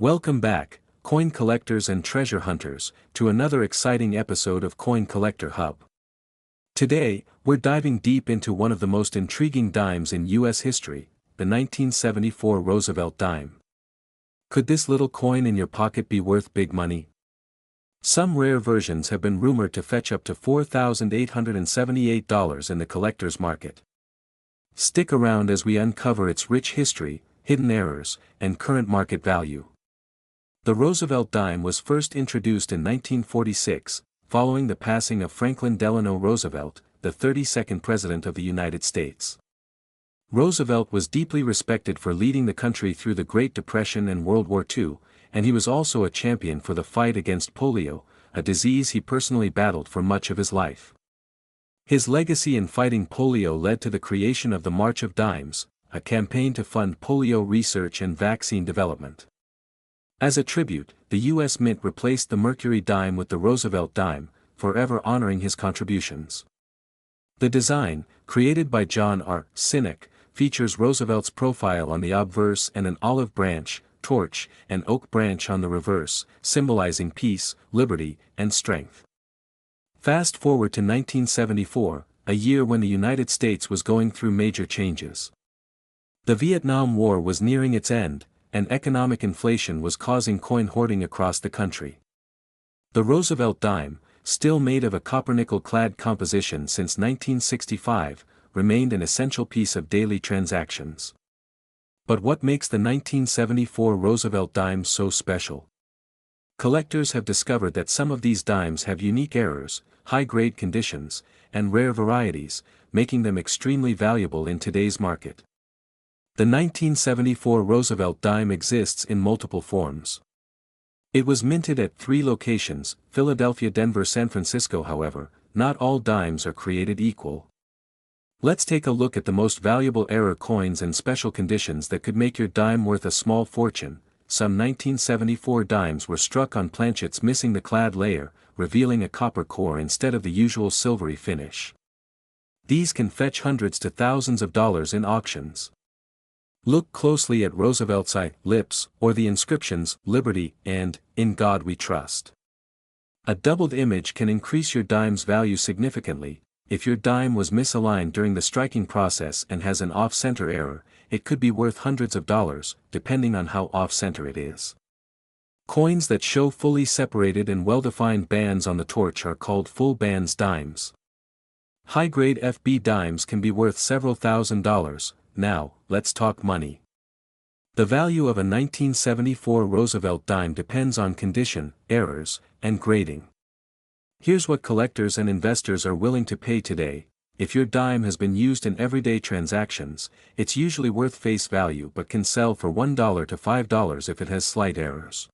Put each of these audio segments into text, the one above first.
Welcome back, coin collectors and treasure hunters, to another exciting episode of Coin Collector Hub. Today, we're diving deep into one of the most intriguing dimes in U.S. history, the 1974 Roosevelt dime. Could this little coin in your pocket be worth big money? Some rare versions have been rumored to fetch up to $4,878 in the collector's market. Stick around as we uncover its rich history, hidden errors, and current market value. The Roosevelt dime was first introduced in 1946, following the passing of Franklin Delano Roosevelt, the 32nd President of the United States. Roosevelt was deeply respected for leading the country through the Great Depression and World War II, and he was also a champion for the fight against polio, a disease he personally battled for much of his life. His legacy in fighting polio led to the creation of the March of Dimes, a campaign to fund polio research and vaccine development. As a tribute, the U.S. Mint replaced the Mercury dime with the Roosevelt dime, forever honoring his contributions. The design, created by John R. Sinek, features Roosevelt's profile on the obverse and an olive branch, torch, and oak branch on the reverse, symbolizing peace, liberty, and strength. Fast forward to 1974, a year when the United States was going through major changes. The Vietnam War was nearing its end, and economic inflation was causing coin hoarding across the country. The Roosevelt dime, still made of a copper-nickel-clad composition since 1965, remained an essential piece of daily transactions. But what makes the 1974 Roosevelt dime so special? Collectors have discovered that some of these dimes have unique errors, high-grade conditions, and rare varieties, making them extremely valuable in today's market. The 1974 Roosevelt dime exists in multiple forms. It was minted at 3 locations, Philadelphia, Denver, San Francisco. However, not all dimes are created equal. Let's take a look at the most valuable error coins and special conditions that could make your dime worth a small fortune. Some 1974 dimes were struck on planchets missing the clad layer, revealing a copper core instead of the usual silvery finish. These can fetch hundreds to thousands of dollars in auctions. Look closely at Roosevelt's lips, or the inscriptions, Liberty, and, In God We Trust. A doubled image can increase your dime's value significantly. If your dime was misaligned during the striking process and has an off-center error, it could be worth hundreds of dollars, depending on how off-center it is. Coins that show fully separated and well-defined bands on the torch are called full bands dimes. High-grade FB dimes can be worth several $1,000s. Now, let's talk money. The value of a 1974 Roosevelt dime depends on condition, errors, and grading. Here's what collectors and investors are willing to pay today. If your dime has been used in everyday transactions, it's usually worth face value but can sell for $1 to $5 if it has slight errors.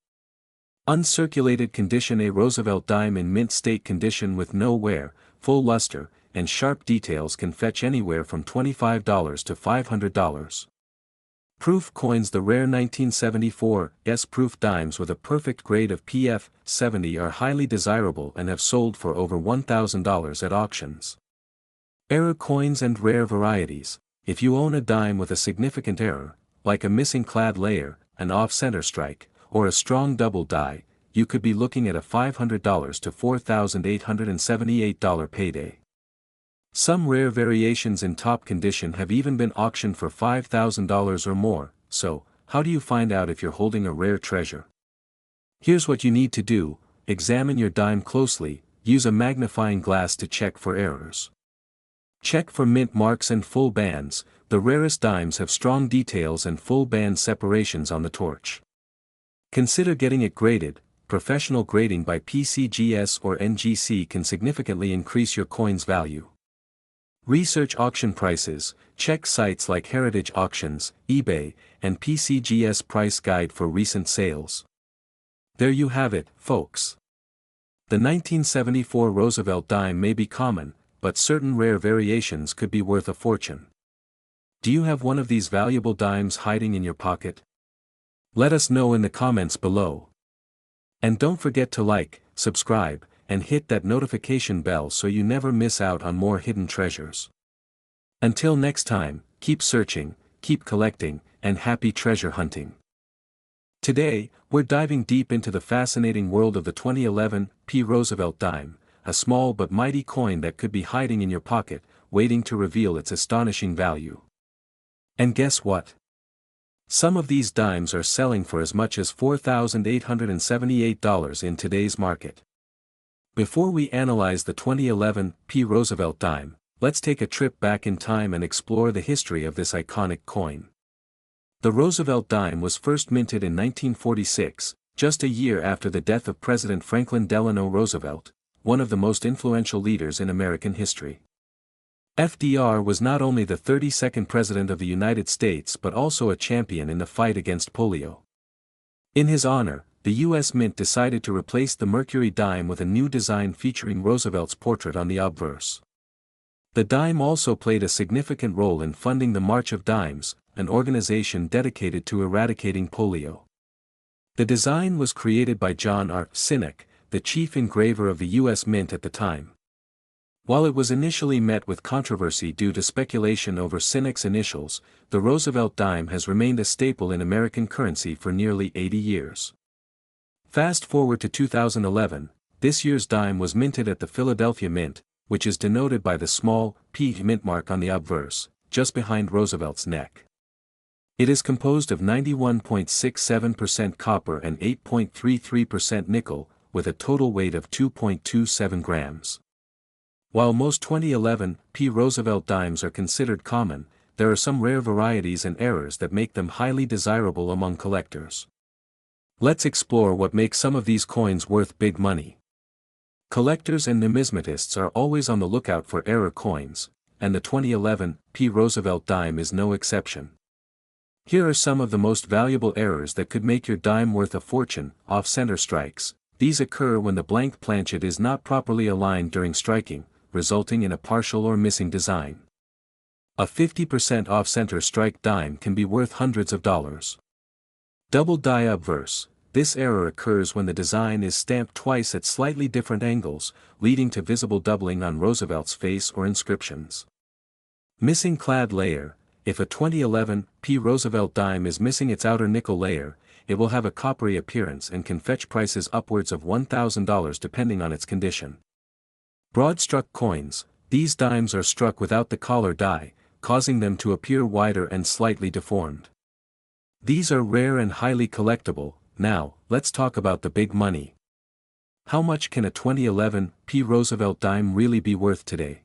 Uncirculated condition: a Roosevelt dime in mint state condition with no wear, full luster, and sharp details can fetch anywhere from $25 to $500. Proof coins: the rare 1974 S-proof dimes with a perfect grade of PF 70 are highly desirable and have sold for over $1,000 at auctions. Error coins and rare varieties: if you own a dime with a significant error, like a missing clad layer, an off-center strike, or a strong double die, you could be looking at a $500 to $4,878 payday. Some rare variations in top condition have even been auctioned for $5,000 or more. So, how do you find out if you're holding a rare treasure? Here's what you need to do: examine your dime closely, use a magnifying glass to check for errors. Check for mint marks and full bands. The rarest dimes have strong details and full band separations on the torch. Consider getting it graded. Professional grading by PCGS or NGC can significantly increase your coin's value. Research auction prices: check sites like Heritage Auctions, eBay, and PCGS Price Guide for recent sales. There you have it, folks. The 1974 Roosevelt dime may be common, but certain rare variations could be worth a fortune. Do you have one of these valuable dimes hiding in your pocket? Let us know in the comments below. And don't forget to like, subscribe, and hit that notification bell so you never miss out on more hidden treasures. Until next time, keep searching, keep collecting, and happy treasure hunting. Today, we're diving deep into the fascinating world of the 2011 P. Roosevelt dime, a small but mighty coin that could be hiding in your pocket, waiting to reveal its astonishing value. And guess what? Some of these dimes are selling for as much as $4,878 in today's market. Before we analyze the 2011 P. Roosevelt dime, let's take a trip back in time and explore the history of this iconic coin. The Roosevelt dime was first minted in 1946, just a year after the death of President Franklin Delano Roosevelt, one of the most influential leaders in American history. FDR was not only the 32nd President of the United States but also a champion in the fight against polio. In his honor, the U.S. Mint decided to replace the Mercury dime with a new design featuring Roosevelt's portrait on the obverse. The dime also played a significant role in funding the March of Dimes, an organization dedicated to eradicating polio. The design was created by John R. Sinek, the chief engraver of the U.S. Mint at the time. While it was initially met with controversy due to speculation over Sinek's initials, the Roosevelt dime has remained a staple in American currency for nearly 80 years. Fast forward to 2011, this year's dime was minted at the Philadelphia Mint, which is denoted by the small P mint mark on the obverse, just behind Roosevelt's neck. It is composed of 91.67% copper and 8.33% nickel, with a total weight of 2.27 grams. While most 2011 P. Roosevelt dimes are considered common, there are some rare varieties and errors that make them highly desirable among collectors. Let's explore what makes some of these coins worth big money. Collectors and numismatists are always on the lookout for error coins, and the 2011 P. Roosevelt dime is no exception. Here are some of the most valuable errors that could make your dime worth a fortune. Off-center strikes. These occur when the blank planchet is not properly aligned during striking, resulting in a partial or missing design. A 50% off-center strike dime can be worth hundreds of dollars. Double die obverse. This error occurs when the design is stamped twice at slightly different angles, leading to visible doubling on Roosevelt's face or inscriptions. Missing clad layer. If a 2011 P. Roosevelt dime is missing its outer nickel layer, it will have a coppery appearance and can fetch prices upwards of $1,000 depending on its condition. Broad-struck coins. These dimes are struck without the collar die, causing them to appear wider and slightly deformed. These are rare and highly collectible. Now, let's talk about the big money. How much can a 2011 P. Roosevelt dime really be worth today?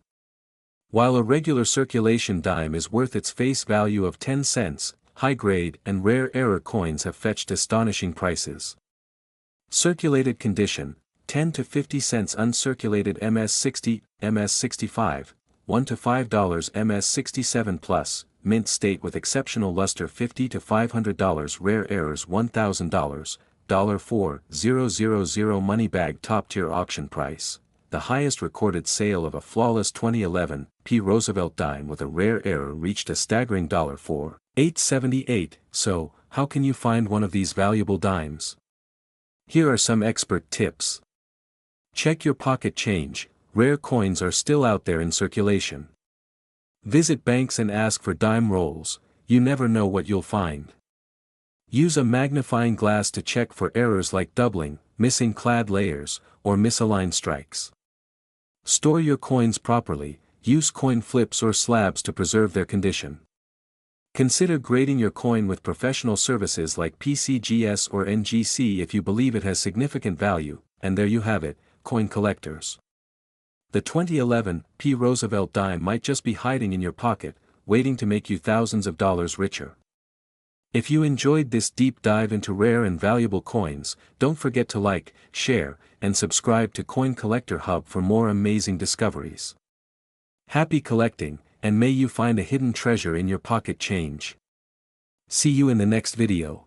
While a regular circulation dime is worth its face value of 10 cents, high-grade and rare error coins have fetched astonishing prices. Circulated condition, 10 to 50 cents uncirculated MS-60, MS-65, $1 to $5 MS-67 plus, mint state with exceptional luster $50 to $500 rare errors $1,000, $4,000 money bag top-tier auction price. The highest recorded sale of a flawless 2011 P. Roosevelt dime with a rare error reached a staggering $4,878. So, how can you find one of these valuable dimes? Here are some expert tips. Check your pocket change. Rare coins are still out there in circulation. Visit banks and ask for dime rolls. You never know what you'll find. Use a magnifying glass to check for errors like doubling, missing clad layers, or misaligned strikes. Store your coins properly. Use coin flips or slabs to preserve their condition. Consider grading your coin with professional services like PCGS or NGC if you believe it has significant value. And there you have it, coin collectors. The 2011 P. Roosevelt dime might just be hiding in your pocket, waiting to make you thousands of dollars richer. If you enjoyed this deep dive into rare and valuable coins, don't forget to like, share, and subscribe to Coin Collector Hub for more amazing discoveries. Happy collecting, and may you find a hidden treasure in your pocket change. See you in the next video.